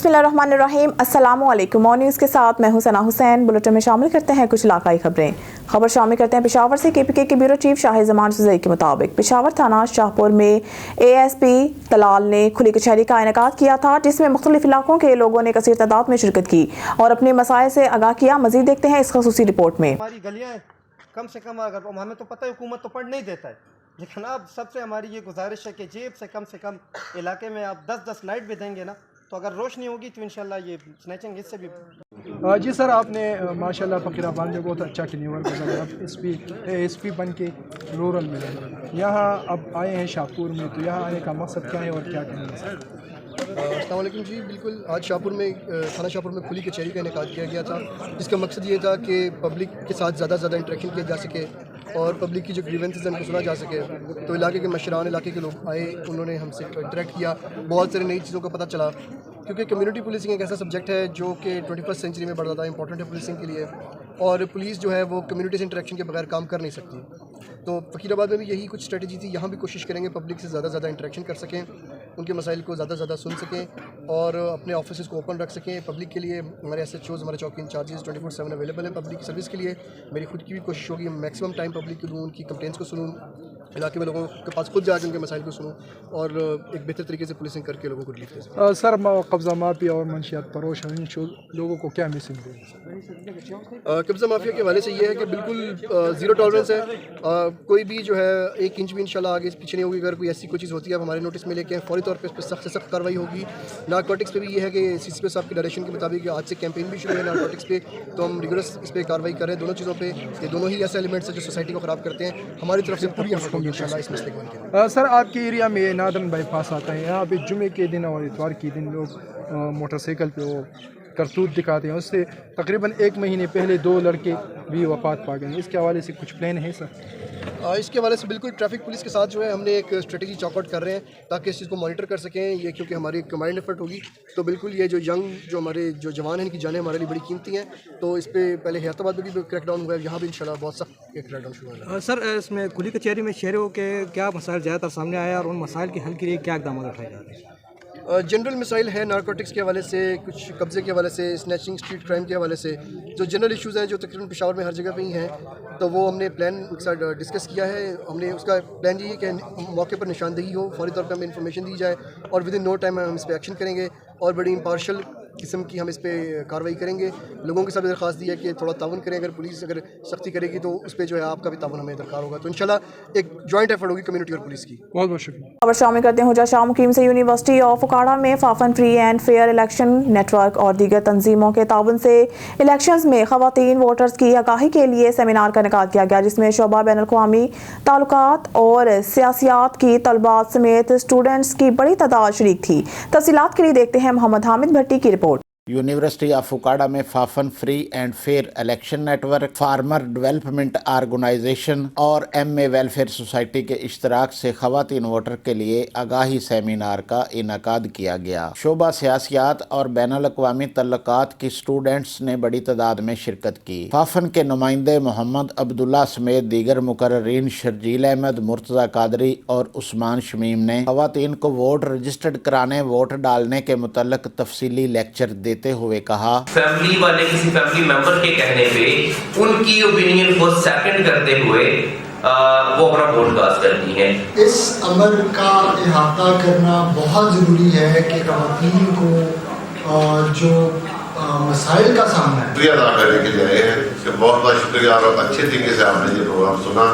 बिस्मिल्लाहिर्रहमानिर्रहीम। अस्सलामु अलैकुम। मॉर्निंग न्यूज़ के साथ मैं हूं सना हुसैन। बुलेटिन में शामिल करते हैं कुछ इलाकाई खबरें। खबर शामिल करते हैं पेशावर से। केपीके के ब्यूरो चीफ शाहिद जमान सुजई के मुताबिक पेशावर थाना शाहपुर में ASP तलाल ने खुली कचहरी का इनेकाद किया था, जिसमें मुख्तलिफ इलाकों के लोगों ने कसीर तादाद में शिरकत की और अपने मसाइल से आगाह किया। मजीद देखते हैं इस खसूसी रिपोर्ट में। हमारी गलियाँ कम से कम, अगर हमें तो पता है हुकूमत तो पढ़ नहीं देता है, लेकिन अब सबसे हमारी ये गुजारिश है कि जेब से कम इलाके में आप 10-10 लाइट भी देंगे ना, तो अगर रोशनी होगी तो इंशाल्लाह ये स्नैचिंग इससे भी। जी सर, आपने माशाल्लाह फ़कीराबाद में बहुत अच्छा टेन्योर गुजारा। अब ASP बन के रूरल में यहाँ अब आए हैं शाहपुर में, तो यहाँ आने का मकसद क्या है और क्या कहेंगे सर? अस्सलाम वालेकुम जी। बिल्कुल, आज शाहपुर में थाना शाहपुर में खुली कचहरी का इनेकाद किया गया था, जिसका मकसद ये था कि पब्लिक के साथ ज़्यादा से ज़्यादा इंटरेक्शन किया जा सके और पब्लिक की जो ग्रीवेंसेस हैं उनको सुना जा सके। तो इलाके के मशरान, इलाके के लोग आए, उन्होंने हमसे इंटरेक्ट किया, बहुत सारी नई चीज़ों का पता चला, क्योंकि कम्युनिटी पुलिसिंग एक ऐसा सब्जेक्ट है जो कि 21st सेंचुरी में बड़ा ज़्यादा इंपॉर्टेंट है पुलिसिंग के लिए, और पुलिस जो है वो कम्युनिटी से इंटरेक्शन के बगैर काम कर नहीं सकती। तो फ़कीराबाद में भी यही कुछ स्ट्रेटजी थी। यहाँ भी कोशिश करेंगे पब्लिक से ज़्यादा इंटरेक्शन कर सकें, उनके मसाइल को ज़्यादा से ज़्यादा सुन सकें और अपने ऑफिस को ओपन रख सकें पब्लिक के लिए। हमारे SHOs, हमारे चौकी इंचार्जेस 24/7 अवेलेबल हैं पब्लिक की सर्विस के लिए। मेरी खुद की भी कोशिश होगी मैक्सिमम टाइम पब्लिक को दूँ, उनकी कंप्लेंट्स को सुनूँ, इलाके में लोगों के पास खुद जाकर उनके मसाइल को सुनूँ और एक बेहतर तरीके से पुलिसिंग करके लोगों को रिलीफ दे सकूँ। सर, कब्ज़ा माफिया और मंशियात फरोश लोगों को क्या मैसेज देंगे? कब्ज़ा माफिया के हवाले से ये है कि बिल्कुल ज़ीरो टॉलरेंस है। कोई भी जो है 1 इंच भी इंशाल्लाह आगे पीछे नहीं होगी। अगर कोई ऐसी कोई चीज़ होती है आप हमारे नोटिस में लेके फौरी तौर पर इस पर सख्त से सख्त कार्रवाई होगी। नारकोटिक्स पे भी ये है कि CCP साहब की डायरेक्शन के मुताबिक आज से कैंपेन भी शुरू है नारकोटिक्स पे, तो हम रिगरस इस पर कार्रवाई कर रहे हैं। दोनों चीज़ों पे, ये दोनों ही ऐसे एलिमेंट्स हैं जो सोसाइटी को ख़राब करते हैं। हमारी तरफ से पूरी एफर्ट होगी इंशाल्लाह इस मसले को। सर, आपके एरिया में नादन बाईपास आता है, यहाँ पे जुमे के दिन और इतवार के दिन लोग मोटरसाइकिल पे वो करतूत दिखाते हैं। उससे तकरीबन 1 महीने पहले 2 लड़के भी वफात पा गए। इसके हवाले से कुछ प्लान है सर? इसके हवाले से बिल्कुल ट्रैफिक पुलिस के साथ जो है हमने एक स्ट्रेटजी चॉकआउट कर रहे हैं ताकि इस चीज़ को मॉनिटर कर सकें। ये क्योंकि हमारी कंबाइंड एफर्ट होगी, तो बिल्कुल ये जो यंग जो हमारे जो जवान हैं, इनकी जानें हमारे लिए बड़ी कीमती हैं। तो इस पर पहले हैदराबाद में भी क्रैकडाउन हुआ है, यहाँ भी इंशाल्लाह बहुत सख्त एक क्रैकडाउन शुरू होगा। सर, इसमें खुली कचहरी में शहरों के क्या मसाइल ज़्यादातर सामने आया और उन मसाइल के हल के लिए क्या इक़दाम उठाए जा रहे हैं? जनरल मिसाइल है नारकोटिक्स के हवाले से, कुछ कब्ज़े के हवाले से, स्नैचिंग, स्ट्रीट क्राइम के हवाले से, जो जनरल इश्यूज़ हैं जो तकरीबन पेशावर में हर जगह पे ही हैं, तो वो हमने प्लान के साथ डिस्कस किया है। हमने उसका प्लान ये है कि मौके पर निशानदेही हो, फौरी तौर पर हमें इन्फॉर्मेशन दी जाए और विदिन नो टाइम हम इस पर एक्शन करेंगे और बड़ी इम्पार्शल किस्म की हम इस पर कार्रवाई करेंगे। लोगों के साथ दरख्वास्त दी है कि थोड़ा ताउन करें, अगर पुलिस अगर सख्ती करेगी तो उस पर जो है आपका भी ताउन हमें दरकार होगा। तो इंशाल्लाह एक जॉइंट एफर्ट होगी कम्युनिटी और पुलिस की। बहुत बहुत शुक्रिया। खबर शामिल करते हैं हुजा शाह मुकीम से। यूनिवर्सिटी ऑफ फुकाड़ा में FAFEN free and fair election network और दीगर तंजीमों के ताउन से इलेक्शंस में खवातीन वोटर्स की आगाही के लिए सेमिनार का इनेकाद किया गया, जिसमें शोबा बैन अल-अक़वामी ताल्लुकात और सियासियात की तलबात समेत स्टूडेंट्स की बड़ी तादाद शरीक थी। तफसीलात के लिए देखते हैं मोहम्मद हामिद भट्टी की रिपोर्ट। यूनिवर्सिटी ऑफ फुकाड़ा में FAFEN free and fair election network, farmer development organisation और MA वेलफेयर सोसाइटी के इश्तराक से खवातीन वोटर के लिए आगाही सेमिनार का इनेकाद किया गया। शोबा सियासियात और बैनुल अक़वामी तल्लुकात की स्टूडेंट्स ने बड़ी तादाद में शिरकत की। फाफन के नुमाइंदे मोहम्मद अब्दुल्ला समेत दीगर मुकर्ररीन शर्जील अहमद, मुर्तज़ा कादरी और उस्मान शमीम ने खवातीन को वोट रजिस्टर्ड कराने, वोट डालने के मुतल्लिक तफसीली लेक्चर देते हुए कहा, फैमिली वाले किसी फैमिली मेंबर के कहने पे उनकी ओपिनियन को सेकंड करते हुए वो अपना वोट कास्ट करती है। इस अमल का इहाता करना बहुत ज़रूरी है कि ख़वातीन को जो मसाइल का सामना है। शुक्रिया अदा करने के लिए आए हैं कि बहुत बहुत शुक्रिया और अच्छे तरीके से आपने ये प्रोग्राम सुना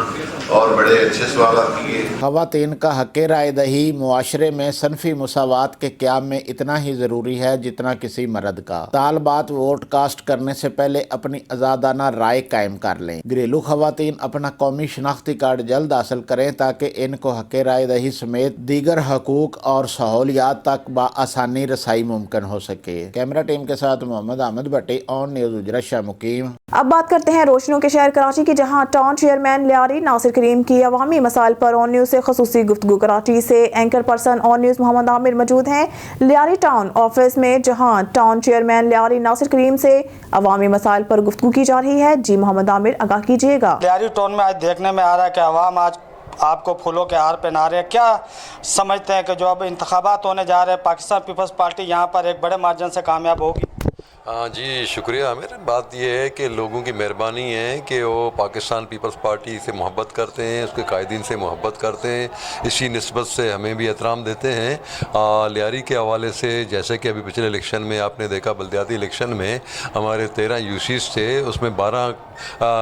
और बड़े अच्छे सवाल किए। खवातीन का हक़ राय दही मुआशरे में सनफी मुसावात के क़याम में इतना ही ज़रूरी है जितना किसी मर्द का। तालबात वोट कास्ट करने से पहले अपनी आज़ादाना राय कायम कर लें। घरेलू खवातीन अपना कौमी शनाख्ती कार्ड जल्द हासिल करें ताकि इनको हक़ राय दही समेत दीगर हकूक़ और सहूलियात तक बआसानी रसाई मुमकिन हो सके। कैमरा टीम के साथ मोहम्मद हामिद भट्टी, ऑन न्यूज़ उजरा शाह मुकीम। अब बात करते हैं रोशनियों के शहर कराची की, जहां टाउन चेयरमैन लियारी नासिर करीम की अवामी मसाइल पर ऑन न्यूज़ से खसूसी गुफ्तगू। कराची से anchor person on news Mohammad Aamir मौजूद हैं लियारी टाउन ऑफिस में, जहां टाउन चेयरमैन लियारी नासिर करीम से अवामी मसाइल पर गुफ्तगू की जा रही है। जी मोहम्मद आमिर, आगाह कीजिएगा। लियारी टाउन में आज देखने में आ रहा है कि अवाम आज آپ کو پھولوں کے ہار پہنا رہے ہیں. کیا سمجھتے ہیں کہ جو اب انتخابات ہونے جا رہے ہیں پاکستان پیپلز پارٹی یہاں پر ایک بڑے مارجن سے کامیاب ہوگی؟ ہاں جی شکریہ عامر. بات یہ ہے کہ لوگوں کی مہربانی ہے کہ وہ پاکستان پیپلز پارٹی سے محبت کرتے ہیں, اس کے قائدین سے محبت کرتے ہیں, اسی نسبت سے ہمیں بھی احترام دیتے ہیں. لیاری کے حوالے سے جیسے کہ ابھی پچھلے الیکشن میں آپ نے دیکھا, بلدیاتی الیکشن میں ہمارے 13 یوسیز تھے, اس میں 12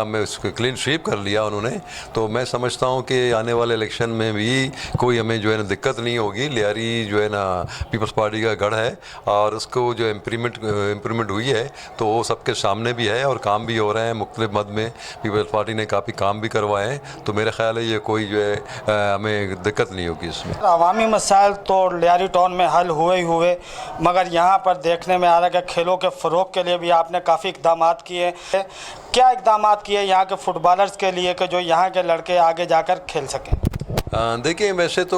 میں اس کو کلین سویپ کر لیا انہوں نے. تو میں سمجھتا ہوں کہ آنے والے الیکشن میں بھی کوئی ہمیں جو ہے نا دقت نہیں ہوگی. لیاری جو ہے نا پیپلز پارٹی کا گڑھ ہے اور اس کو جو امپرومنٹ ہوئی ہے تو وہ سب کے سامنے بھی ہے اور کام بھی ہو رہے ہیں. مختلف مد میں پیپلز پارٹی نے کافی کام بھی کروائے ہیں, تو میرا خیال ہے یہ کوئی جو ہے ہمیں دقت نہیں ہوگی اس میں. عوامی مسائل تو لیاری ٹاؤن میں حل ہوئے مگر یہاں پر دیکھنے میں آ رہا ہے کہ کھیلوں کے فروغ کے لیے بھی آپ نے کافی اقدامات کیے. کیا اقدامات کیے یہاں کے فٹ بالرز کے لیے کہ جو یہاں کے لڑکے آگے جا کر کھیل سکیں؟ دیکھیں ویسے تو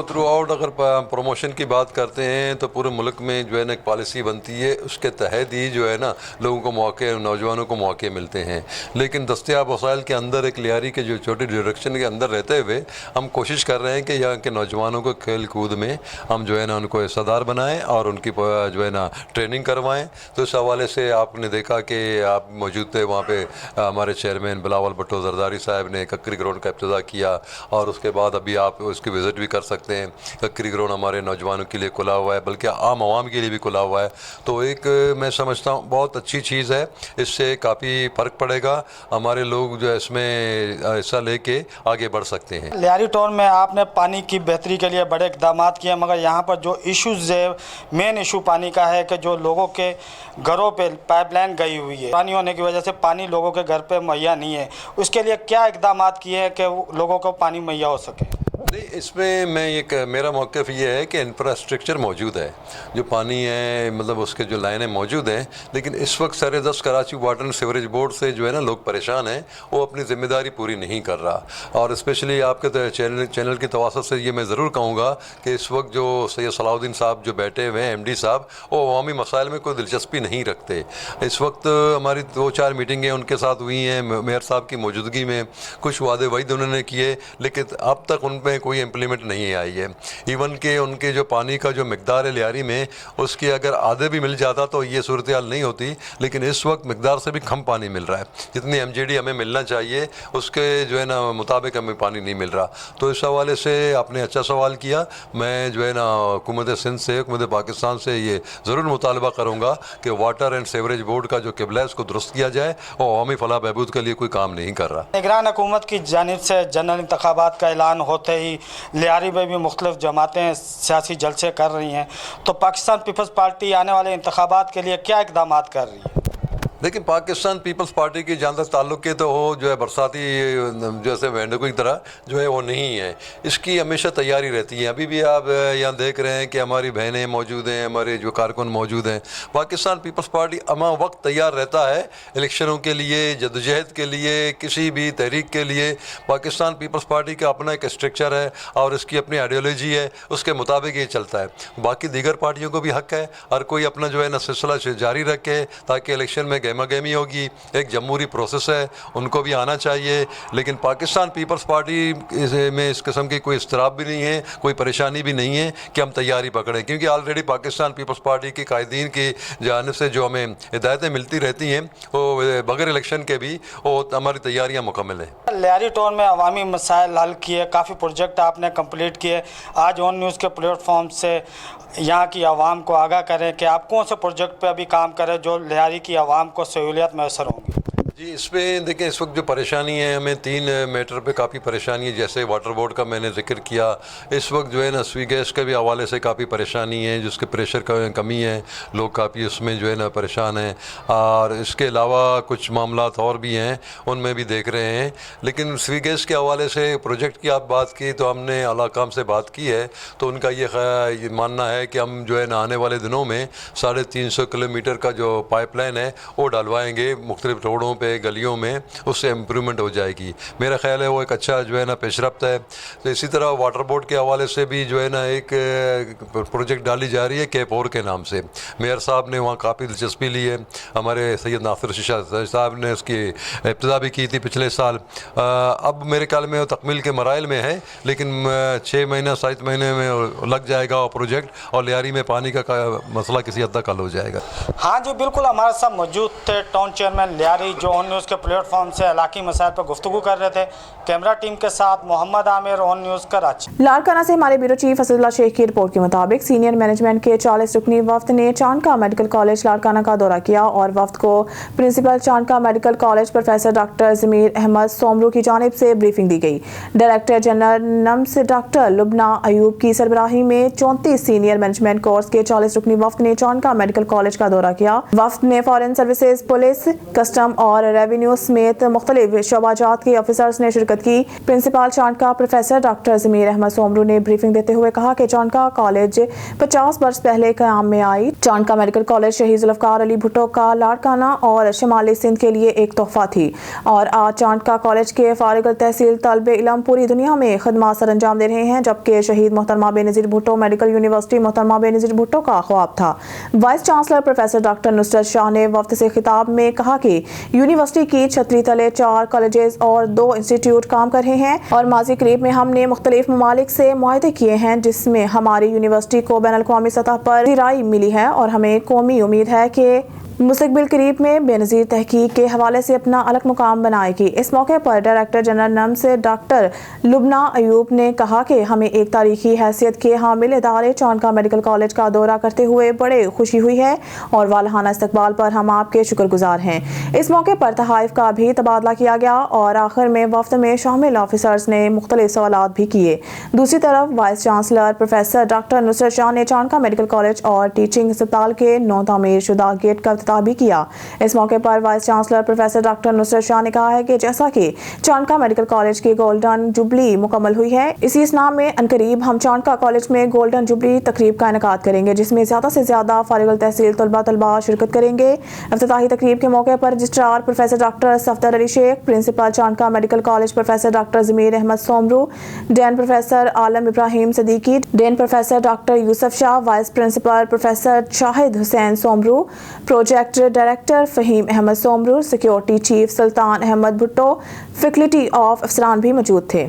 تھرو آؤٹ اگر پروموشن کی بات کرتے ہیں تو پورے ملک میں جو ہے نا ایک پالیسی بنتی ہے, اس کے تحت ہی جو ہے نا لوگوں کو موقع, نوجوانوں کو موقع ملتے ہیں. لیکن دستیاب وسائل کے اندر ایک لیاری کے جو چھوٹی ڈائریکشن کے اندر رہتے ہوئے ہم کوشش کر رہے ہیں کہ یہاں کے نوجوانوں کو کھیل کود میں ہم جو ہے نا ان کو حصہ بنائیں اور ان کی جو ہے نا ٹریننگ کروائیں. تو اس حوالے سے آپ نے دیکھا کہ آپ موجود تھے وہاں پہ, ہمارے چیئرمین بلاول بھٹو زرداری صاحب نے ککری گراؤنڈ کا افتتاح کیا اور اس کے بعد ابھی آپ اس کی وزٹ بھی کر سکتے ہیں. ککری گراؤنڈ ہمارے نوجوانوں کے لیے کھلا ہوا ہے, بلکہ عام عوام کے لیے بھی کھلا ہوا ہے. تو ایک میں سمجھتا ہوں بہت اچھی چیز ہے, اس سے کافی فرق پڑے گا, ہمارے لوگ جو ہے اس میں حصہ لے کے آگے بڑھ سکتے ہیں. لیاری ٹاؤن میں آپ نے پانی کی بہتری کے لیے بڑے اقدامات کیے مگر یہاں پر جو ایشوز ہے, مین ایشو پانی کا ہے کہ جو لوگوں کے گھروں پہ پائپ لائن گئی ہوئی ہے, پانی ہونے کی وجہ سے پانی لوگوں کے گھر پہ مہیا نہیں ہے. اس کے لیے کیا اقدامات کیے ہیں کہ لوگوں کو پانی مہیا ہو سکے؟ نہیں, اس میں میرا موقف یہ ہے کہ انفراسٹرکچر موجود ہے, جو پانی ہے مطلب اس کے جو لائنیں موجود ہیں, لیکن اس وقت سر دست Karachi water and sewerage board سے جو ہے نا لوگ پریشان ہیں, وہ اپنی ذمہ داری پوری نہیں کر رہا. اور اسپیشلی آپ کے چینل کی تواسط سے یہ میں ضرور کہوں گا کہ اس وقت جو سید صلاح الدین صاحب جو بیٹھے ہوئے ہیں ایم ڈی صاحب, وہ عوامی مسائل میں کوئی دلچسپی نہیں رکھتے. اس وقت ہماری 2-4 میٹنگیں ان کے ساتھ ہوئی ہیں میئر صاحب کی موجودگی میں, کچھ وعدے وعید انہوں نے کیے لیکن اب تک ان پہ کوئی امپلیمنٹ نہیں آئی ہے. ایون کہ ان کے جو پانی کا جو مقدار ہے لیاری میں, اس کی اگر آدھے بھی مل جاتا تو یہ صورتحال نہیں ہوتی, لیکن اس وقت مقدار سے بھی کم پانی مل رہا ہے. جتنی ایم جی ڈی ہمیں ملنا چاہیے اس کے جو ہے نا مطابق ہمیں پانی نہیں مل رہا. تو اس حوالے سے آپ نے اچھا سوال کیا. میں جو ہے نا حکومت سندھ سے, حکومت پاکستان سے یہ ضرور مطالبہ کروں گا کہ واٹر اینڈ سیوریج بورڈ کا جو قبلہ ہے اس کو درست کیا جائے, اور عوامی فلاح بہبود کے لیے کوئی کام نہیں کر رہا. نگران حکومت کی جانب سے جنرل انتخابات کا اعلان ہوتے ہی لیاری میں بھی مختلف جماعتیں سیاسی جلسے کر رہی ہیں, تو پاکستان پیپلز پارٹی آنے والے انتخابات کے لیے کیا اقدامات کر رہی ہے؟ لیکن پاکستان پیپلز پارٹی کی جہاں تک تعلق ہے تو وہ جو ہے برساتی جیسے مینڈو کی طرح جو ہے وہ نہیں ہے, اس کی ہمیشہ تیاری رہتی ہے. ابھی بھی آپ یہاں دیکھ رہے ہیں کہ ہماری بہنیں موجود ہیں, ہمارے جو کارکن موجود ہیں. پاکستان پیپلز پارٹی ہمہ وقت تیار رہتا ہے الیکشنوں کے لیے, جدوجہد کے لیے, کسی بھی تحریک کے لیے. پاکستان پیپلز پارٹی کا اپنا ایک اسٹرکچر ہے اور اس کی اپنی آئیڈیالوجی ہے, اس کے مطابق یہ چلتا ہے. باقی دیگر پارٹیوں کو بھی حق ہے ہر کوئی اپنا جو ہے نا سلسلہ جاری رکھے تاکہ الیکشن میں گہما گہمی ہوگی. ایک جمہوری پروسیس ہے, ان کو بھی آنا چاہیے. لیکن پاکستان پیپلز پارٹی میں اس قسم کی کوئی اضطراب بھی نہیں ہے, کوئی پریشانی بھی نہیں ہے کہ ہم تیاری پکڑیں, کیونکہ آلریڈی پاکستان پیپلز پارٹی کے قائدین کی جانب سے جو ہمیں ہدایتیں ملتی رہتی ہیں وہ بغیر الیکشن کے بھی وہ ہماری تیاریاں مکمل ہیں. لیاری ٹاؤن میں عوامی مسائل حل کیے, کافی پروجیکٹ آپ نے کمپلیٹ کیے. آج آن نیوز کے پلیٹ فارم سے یہاں کی عوام کو آگاہ کریں کہ آپ کون سے پروجیکٹ پہ ابھی کام کریں جو لیاری کی عوام کو سہولیات میسر ہوں گی. جی, اس میں دیکھیں اس وقت جو پریشانی ہے, ہمیں 3 میٹر پہ کافی پریشانی ہے. جیسے واٹر بورڈ کا میں نے ذکر کیا, اس وقت جو ہے نا سوئی گیس کے بھی حوالے سے کافی پریشانی ہے, جس کے پریشر کا کمی ہے, لوگ کافی اس میں جو ہے نا پریشان ہیں. اور اس کے علاوہ کچھ معاملات اور بھی ہیں, ان میں بھی دیکھ رہے ہیں. لیکن سوئی گیس کے حوالے سے پروجیکٹ کی آپ بات کی تو ہم نے اعلیٰ حکام سے بات کی ہے, تو ان کا یہ ماننا ہے کہ ہم جو ہے نا آنے والے دنوں میں 350 کلومیٹر کا جو پائپ لائن ہے وہ ڈلوائیں گے مختلف روڈوں پہ پہ گلیوں میں اس سے امپرومنٹ ہو جائے گی. میرا خیال ہے وہ ایک اچھا جو ہے نا پیش رفت ہے. تو اسی طرح واٹر بورڈ کے حوالے سے بھی جو ہے نا ایک پروجیکٹ ڈالی جا رہی ہے کیپ اور کے نام سے. میئر صاحب نے وہاں کافی دلچسپی لی ہے. ہمارے سید ناصر شاہ صاحب نے اس کی ابتدا بھی کی تھی پچھلے سال. اب میرے خیال میں وہ تکمیل کے مراحل میں ہے, لیکن 6 مہینہ 7 مہینے میں لگ جائے گا وہ پروجیکٹ, اور لیاری میں پانی کا مسئلہ کسی حد تک حل ہو جائے گا. ہاں جی بالکل, ہمارے ساتھ موجود تھے ٹاؤن چیئرمین لیاری, جو اون نیوز کے پلیٹ فارم سے علاقائی مسائل پر گفتگو کر رہے تھے. کیمرہ ٹیم کے ساتھ محمد عامر, اون نیوز کراچی. لاڑکانہ سے ہمارے بیورو چیف اسد اللہ شیخ کی رپورٹ کے مطابق سینئر مینجمنٹ کے 40 رکنی وفد نے چانکا میڈیکل کالج لاڑکانہ کا دورہ کیا, اور وفد کو principal Chandka medical college professor doctor Zameer Ahmed Soomro کی جانب سے بریفنگ دی گئی. Director general NIMS doctor Lubna Ayub کی سربراہی میں 34 سینئر مینجمنٹ کورس کے 40 رکنی وفد نے چانکا میڈیکل کالج کا دورہ کیا. وفد میں فارن سروسز, پولیس, کسٹم اور ریونیو سمیت مختلف شعبہ جات کے آفیسرز نے شرکت کی. Principal چانکا professor doctor Zameer Ahmed Soomro نے بریفنگ دیتے ہوئے کہا کہ چانکا کالج 50 برس پہلے قیام میں آئی. چانکا میڈیکل کالج شہید ذوالفقار علی بھٹو کا لاڑکانہ اور شمالی سندھ کے لیے ایک تحفہ تھی, اور آج چانکا کالج کے فارغ التحصیل طالب علم پوری دنیا میں خدمات سر انجام دے رہے ہیں, جبکہ شہید محترمہ بے نظیر بھٹو میڈیکل یونیورسٹی محترمہ بے نظیر بھٹو کا خواب تھا. وائس چانسلر پروفیسر ڈاکٹر نصرت شاہ نے وفد سے خطاب میں کہا کہ یونیورسٹی کی چھتری تلے 4 کالجز اور 2 انسٹیٹیوٹ کام کر رہے ہیں, اور ماضی قریب میں ہم نے مختلف ممالک سے معاہدے کیے ہیں جس میں ہماری یونیورسٹی کو بین الاقوامی سطح پر رائے ملی ہے, اور ہمیں قومی امید ہے کہ مستقبل قریب میں بے نظیر تحقیق کے حوالے سے اپنا الگ مقام بنائے گی. اس موقع پر director general NIMS doctor Lubna Ayub نے کہا کہ ہمیں ایک تاریخی حیثیت کے حامل ادارے چانکا میڈیکل کالج کا دورہ کرتے ہوئے بڑے خوشی ہوئی ہے, اور والہانہ استقبال پر ہم آپ کے شکر گزار ہیں. اس موقع پر تحائف کا بھی تبادلہ کیا گیا, اور آخر میں وفد میں شامل آفیسرز نے مختلف سوالات بھی کیے. دوسری طرف وائس چانسلر پروفیسر ڈاکٹر نصرت شاہ نے چانکا میڈیکل کالج اور ٹیچنگ اسپتال کے نو تعمیر شدہ گیٹ کا بھی کیا. اس موقع پر وائس چانسلر پروفیسر ڈاکٹر نصرت شاہ نے کہا ہے کہ جیسا کہ چانکا میڈیکل کالج کی گولڈن جوبلی مکمل ہوئی ہے, اسی اسنا میں عنقریب ہم چانکا کالج میں گولڈن جوبلی تقریب کا انعقاد کریں گے, جس میں زیادہ سے زیادہ فارغ التحصیل طلباء شرکت کریں گے. افتتاحی تقریب کے موقع پر registrar professor doctor Safdar Ali Shaikh, principal Chandka medical college professor doctor Zameer Ahmed Soomro, dean professor Alam Ibrahim Siddiqui, dean professor doctor Yousuf Shah, vice principal professor Shahid Hussain Soomro, project director Faheem Ahmed Soomro, security chief Sultan Ahmed Bhutto, faculty of افسران بھی موجود تھے.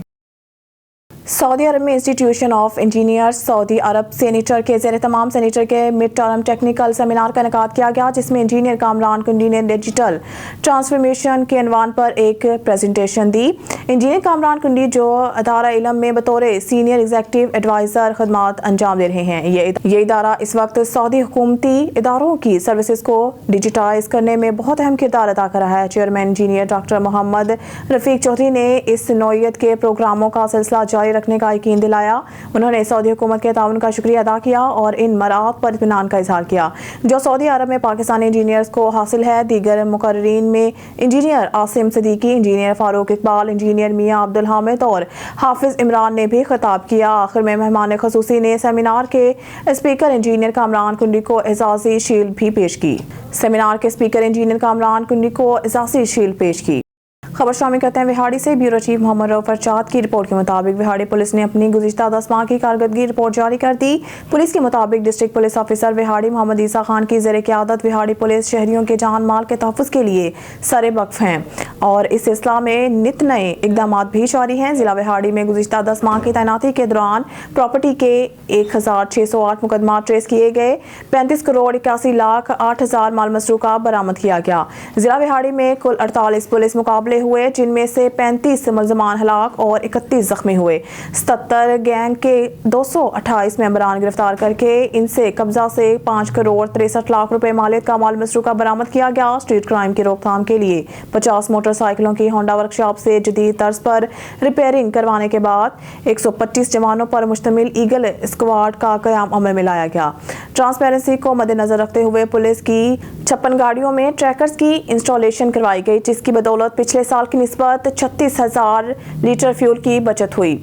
سعودی عرب میں institution of engineers Saudi Arab centre کے زیر اہتمام سینیٹر کے mid term technical seminar کا انعقاد کیا گیا, جس میں انجینئر کامران کنڈی نے ڈیجیٹل ٹرانسفارمیشن کے عنوان پر ایک پریزنٹیشن دی. انجینئر کامران کنڈی جو ادارہ علم میں بطور سینئر ایگزیکٹو ایڈوائزر خدمات انجام دے رہے ہیں. یہ ادارہ اس وقت سعودی حکومتی اداروں کی سروسز کو ڈیجیٹائز کرنے میں بہت اہم کردار ادا کر رہا ہے. چیئرمین انجینئر ڈاکٹر محمد رفیق چودھری نے اس نوعیت کے پروگراموں کا سلسلہ جاری رکھنے کا یقین دلایا. انہوں نے سعودی حکومت کے تعاون کا شکریہ ادا کیا اور ان مراحل پر اطمینان کا اظہار کیا جو سعودی عرب میں پاکستانی انجینئرز کو حاصل ہے. دیگر مقررین میں انجینئر عاصم صدیقی, انجینئر فاروق اقبال, انجینئر میاں عبدالحامد اور حافظ عمران نے بھی خطاب کیا. آخر میں مہمان خصوصی نے سیمینار کے اسپیکر انجینئر کامران کنڈی کو اعزازی شیلڈ بھی پیش کی. سیمینار کے اسپیکر انجینئر کامران کنڈی کو اعزازی شیلڈ پیش کی. خبر شامل کرتے ہیں وہاڑی سے. بیورو چیف محمد رؤف ارشاد کی رپورٹ کے مطابق وہاڑی پولیس نے اپنی گزشتہ 10 ماہ کی کارکردگی رپورٹ جاری کر دی. پولیس کے مطابق ڈسٹرکٹ پولیس آفیسر وہاڑی محمد عیسیٰ خان کی زیر قیادت وہاڑی پولیس شہریوں کے جان مال کے تحفظ کے لیے سر وقف ہیں, اور اس سلسلہ میں نت نئے اقدامات بھی جاری ہیں. ضلع وہاڑی میں گزشتہ 10 ماہ کی تعیناتی کے دوران پراپرٹی کے 1608 مقدمات ٹریس کیے گئے. 35 کروڑ 81 لاکھ 8 ہزار مال مسروقہ برآمد کیا گیا. ضلع وہاڑی میں کل 48 پولیس مقابلے ہوئے, جن میں سے 35 ملزمان ہلاک اور 31 زخمی ہوئے. 77 گینگ کے 228 ممبران گرفتار کر کے ان سے قبضہ سے 5 کروڑ 63 لاکھ روپے مالیت کا مال مسروقہ برآمد کیا گیا. اسٹریٹ کرائم کی روک تھام کے لیے 50 موٹر موٹر साइकिलों की होंडा वर्कशॉप से जदीद तर्ज पर रिपेयरिंग करवाने के बाद 125 जवानों पर मुश्तमिल ईगल स्क्वाड का क़याम अमल में लाया गया। ट्रांसपेरेंसी को मद्देनजर रखते हुए पुलिस की 56 गाड़ियों में ट्रैकर्स की इंस्टॉलेशन करवाई गई, जिसकी बदौलत पिछले साल की निस्बत 36,000 लीटर फ्यूल की बचत हुई।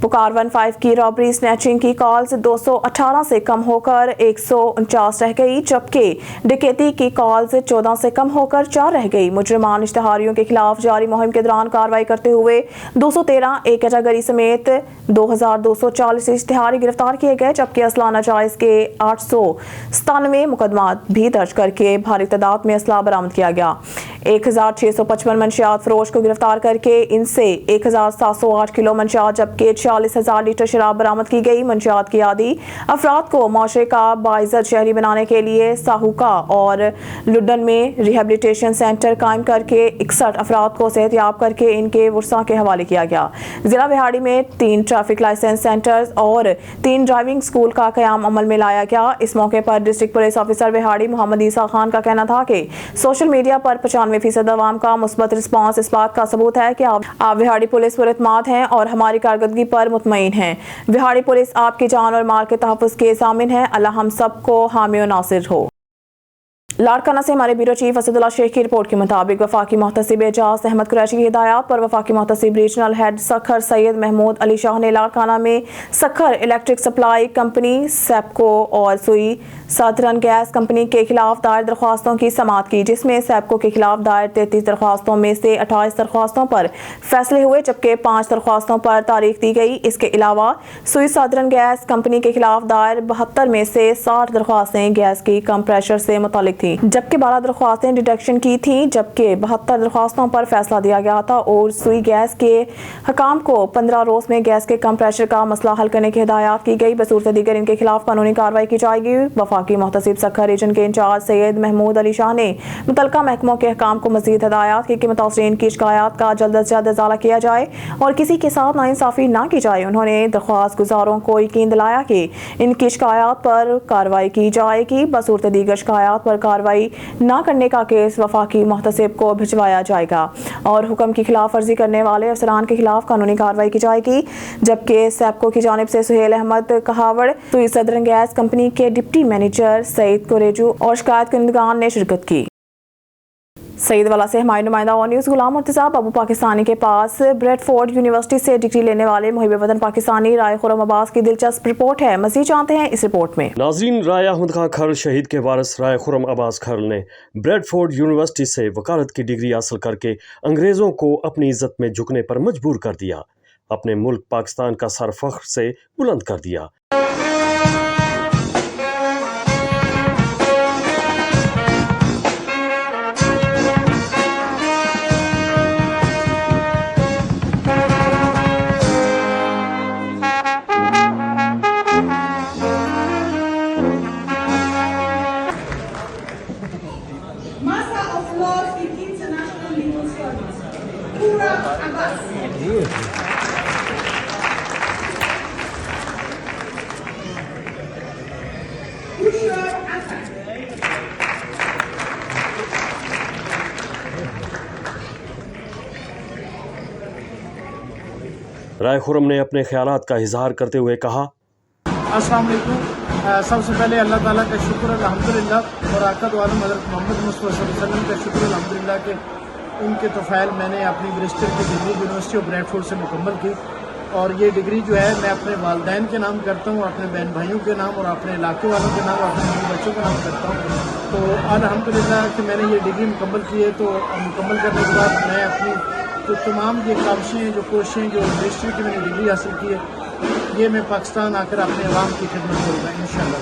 पुकार 15 की रॉबरी स्नैचिंग की कॉल्स 218 से कम होकर 149 रह गई, जबकि डकैती की कॉल्स 14 से कम होकर 4 रह गई। मुजरिमान इश्तिहारियों के खिलाफ जारी मुहिम के दौरान कार्रवाई करते हुए 213 एक कैटेगरी समेत 2240 इश्तिहारी गिरफ्तार किए गए, जबकि असला नाजायज के 897 मुकदमा भी दर्ज करके भारी तादाद में असला बरामद किया गया। 1655 मंशियात फरोश को गिरफ्तार करके इनसे 1708 किलो मंशियात जबकि 40,000 लीटर शराब बरामद की गई। मंशियात की आदि अफराद को माशरे का बाइज्जत शहरी बनाने के लिए साहूका और लुडन में रिहेबिलिटेशन सेंटर कायम करके 61 अफराद को सेहतयाब करके इनके वर्सा के हवाले किया गया। जिला बिहाड़ी में 3 ट्रैफिक लाइसेंस सेंटर्स और 3 ड्राइविंग स्कूल का क़याम अमल में लाया गया। इस मौके पर डिस्ट्रिक्ट पुलिस ऑफिसर बिहाड़ी मोहम्मद ईसा खान का कहना था कि सोशल मीडिया पर 95% अवाम का मुस्बत रिस्पांस इस बात का सबूत है कि आप बिहाड़ी पुलिस पर एतमाद हैं और हमारी कारकर्दगी पर मुतमईन हैं। बिहाड़ी पुलिस आपकी जान और माल के तहफ़्फ़ुज़ के ज़ामिन है। अल्लाह हम सबको हामी और नासिर हो। लाड़काना से हमारे ब्यूरो चीफ असदुल्ला शेख की रिपोर्ट के मुताबिक वफाकी मोहतसिब एजाज अहमद कुरैशी की हिदायत पर वफाकी मोहतसिब रीजनल हेड सखर सैयद महमूद अली शाह ने लाड़काना में सखर इलेक्ट्रिक सप्लाई कंपनी सैपको और सुई सादरन गैस कंपनी के खिलाफ दायर दरख्वास्तों की समाअत की, जिसमें सैपको के खिलाफ दायर 33 दरख्वास्तों में से 28 दरख्वास्तों पर फैसले हुए, जबकि 5 दरख्वास्तों पर तारीख दी गई। इसके अलावा सुई सादरन गैस कंपनी के खिलाफ दायर 72 में से 60 दरख्वास्तें गैस की कम प्रेशर से मुतालिक थी, जबकि 12 दरख्वास्तें डिडक्शन की थी, जबकि 72 दरख्वास्तों पर फैसला दिया गया था और सुई गैस के हकाम को 15 रोज में गैस के कम प्रेशर का मसला हल करने की हिदायत की गई। बसूरत दीगर इनके खिलाफ कानूनी कार्रवाई की जाएगी। वफाकी मोहतसिब सखर रीजन के इंचार्ज सैयद महमूद अली शाह ने मुतलका महकमों के हकाम को मजीद हिदायत की कि मुतासरीन की शिकायत का जल्द से जल्द इजाला किया जाए और किसी के साथ नाइंसाफी ना की जाए। उन्होंने दरख्वास्त गुजारों को यकीन दिलाया कि इनकी शिकायत पर कार्रवाई की जाएगी। बसूरत दीगर शिकायत पर कार्रवाई ना करने का केस वफाकी मोहतसिब को भिजवाया जाएगा और हुक्म की खिलाफ वर्जी करने वाले अफसरान के खिलाफ कानूनी कार्रवाई की जाएगी। जबकि सैपको की जानिब से सुहेल अहमद कहावड़, सुई सदरन गैस कंपनी के डिप्टी मैनेजर सईद कुरेजू और शिकायत कुनिंदगान ने शिरकत की। सईद वाला से हमारे नुमाइंदा और न्यूज़ गुलाम मुर्तज़ा बाबू पाकिस्तानी के पास ब्रेडफोर्ड यूनिवर्सिटी से डिग्री लेने वाले मुहिब वतन पाकिस्तानी राय खुरम अब्बास की दिलचस्प रिपोर्ट है। मज़ीद जानते हैं इस रिपोर्ट में। नाज़रीन, राय अहमद खां खरल शहीद के वारिस राय खुरम अब्बास खरल ने ब्रेडफोर्ड यूनिवर्सिटी से वकालत की डिग्री हासिल करके अंग्रेज़ों को अपनी इज्जत में झुकने पर मजबूर कर दिया, अपने मुल्क पाकिस्तान का सर फख्र से बुलंद कर दिया। राय खुरम ने अपने ख्यालात का इजहार करते हुए कहा, अस्सलाम वालेकुम। सबसे पहले अल्लाह ताला का शुक्र अल्हम्दुलिल्लाह और आका दो आलम हज़रत मोहम्मद मुस्तफ़ा सल्लल्लाहु अलैहि वसल्लम का शुक्र अल्हम्दुलिल्लाह कि उनके तोफ़ैल मैंने अपनी बैरिस्टर की डिग्री यूनिवर्सिटी ऑफ ब्रैडफोर्ड से मुकम्मल की और ये डिग्री जो है मैं अपने वालिदैन के नाम करता हूँ, अपने बहन भाइयों के नाम और अपने इलाके वालों के नाम और अपने बच्चों के नाम करता हूँ। तो अल्हम्दुलिल्लाह कि मैंने ये डिग्री मुकम्मल की है। तो मुकम्मल करने के बाद मैं अपनी तो तमाम ये काविशें जो कोशिशें जो बैरिस्टर की मैंने डिग्री हासिल की है, ये मैं पाकिस्तान आकर अपने अवाम की खिदमत करूँगा इंशाअल्लाह।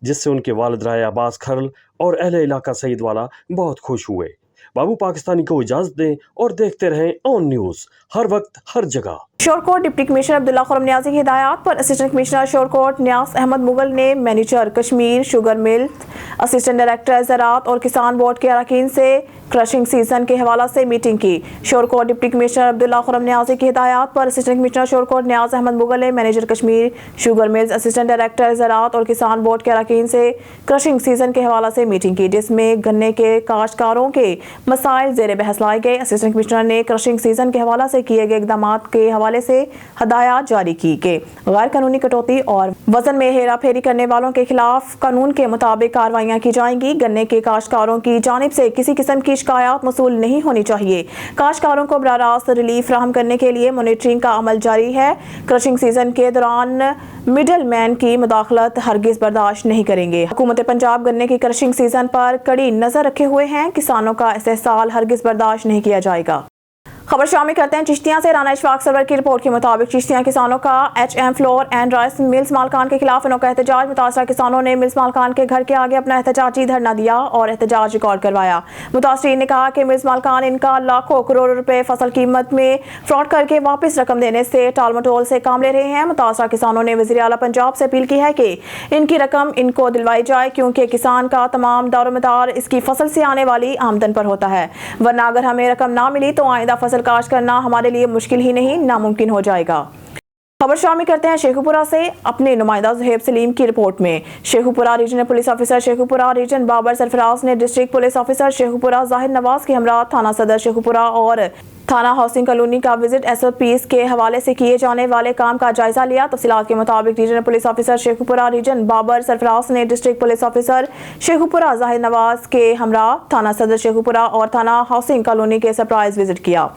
जिससे उनके वालिद राय अब्बास खरल और अहले इलाका सईद वाला बहुत खुश हुए। बाबू पाकिस्तानी को इजाज़त दें और देखते रहें ऑन न्यूज़, हर वक्त हर जगह। शोरकोट डिप्टी कमिश्नर अब्दुल्ला खुरम न्याजी की हिदायत पर असिस्टेंट कमिश्नर शोरकोट न्याज अहमद मुगल ने manager Kashmir sugar mill, assistant director ज़राअत और किसान बोर्ड के अरकान से क्रशिंग सीजन के हवाला से मीटिंग की। शोरकोट डिप्टी कमिश्नर अब्दुल्ला खुरम न्याजी की हिदायत पर असिस्टेंट कमिश्नर शोरकोट न्याज अहमद मुगल ने manager Kashmir sugar mills, assistant director ज़राअत और किसान बोर्ड के अरकान से क्रशिंग सीजन के हवाला से मीटिंग की, जिसमें गन्ने के काश्तकारों के मसाइल ज़ेर बहस लाए गए। असिस्टेंट कमिश्नर ने क्रशिंग सीजन के हवाला से किए गए इक़दाम के हवाले से हदायत जारी की कि गैर कानूनी कटौती और वजन में हेरा फेरी करने वालों के खिलाफ कानून के मुताबिक कार्रवाइयाँ की जाएंगी। गन्ने के काश्तकारों की जानिब से किसी किस्म की शिकायत मसूल नहीं होनी चाहिए। काश्तकारों को बराह रास्त रिलीफ फराहम करने के लिए मॉनिटरिंग का अमल जारी है। क्रशिंग सीजन के दौरान मिडल मैन की मुदाखलत हरगिज बर्दाश्त नहीं करेंगे। हुकूमत पंजाब गन्ने की क्रशिंग सीजन पर कड़ी नजर रखे हुए हैं। किसानों का इस्तेहसाल हरगिज बर्दाश्त नहीं किया जाएगा। खबर शामिल करते हैं चिश्तियां से। राना इशफाक सरवर की रिपोर्ट के मुताबिक चिश्तियां किसानों का HM flour and rice mills मालकान के खिलाफ अनोखा एहतजाज। मुतासरा किसानों ने मिल्स मालकान के घर के आगे अपना एहतजाजी धरना दिया और एहतजाज रिकॉर्ड करवाया। मुतासरीन ने कहा कि मिल्स मालकान इनका लाखों करोड़ रुपए फसल कीमत में फ्रॉड करके वापस रकम देने से टाल मटोल से काम ले रहे हैं। मुतासरा किसानों ने वज़ीर आला पंजाब से अपील की है कि इनकी रकम इनको दिलवाई जाए, क्योंकि किसान का तमाम दारोमदार इसकी फसल से आने वाली आमदन पर होता है, वरना अगर हमें रकम ना मिली तो आइंदा फसल काश्त करना हमारे लिए मुश्किल ही नहीं नामुमकिन हो जाएगा। खबर शामिल करते हैं शेखुपुरा से। अपने नुमाइंदा ज़ुहैब सलीम की रिपोर्ट में Sheikhupura regional police officer Sheikhupura region Babar Sarfraz ने डिस्ट्रिक्ट पुलिस ऑफिसर शेखुपुरा जाहिर नवाज के हमरा थाना सदर शेखुपुरा और थाना हाउसिंग कॉलोनी का विजिट SOPs के हवाले से किए जाने वाले काम का जायजा लिया। तफसीलात के मुताबिक regional police officer Sheikhupura region Babar Sarfraz ने डिस्ट्रिक्ट पुलिस ऑफिसर शेखुपुरा जाहिर नवाज के हमरा थाना सदर शेखुपुरा और थाना हाउसिंग कॉलोनी के सरप्राइज विजिट किया,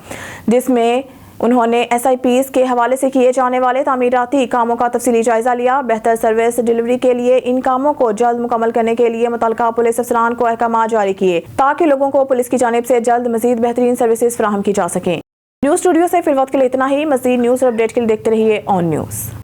जिसमें उन्होंने SIPs के हवाले से किए जाने वाले तामीराती कामों का तफसीली जायजा लिया। बेहतर सर्विस डिलीवरी के लिए इन कामों को जल्द मुकम्मल करने के लिए मुतल्लिका पुलिस अफसरान को अहकाम जारी किए, ताकि लोगों को पुलिस की जानिब से जल्द मजीद बेहतरीन सर्विसेज फराहम की जा सकें। न्यूज़ स्टूडियो से फिलहाल के लिए इतना ही। मजीद न्यूज़ और अपडेट के लिए देखते रहिए ऑन न्यूज़।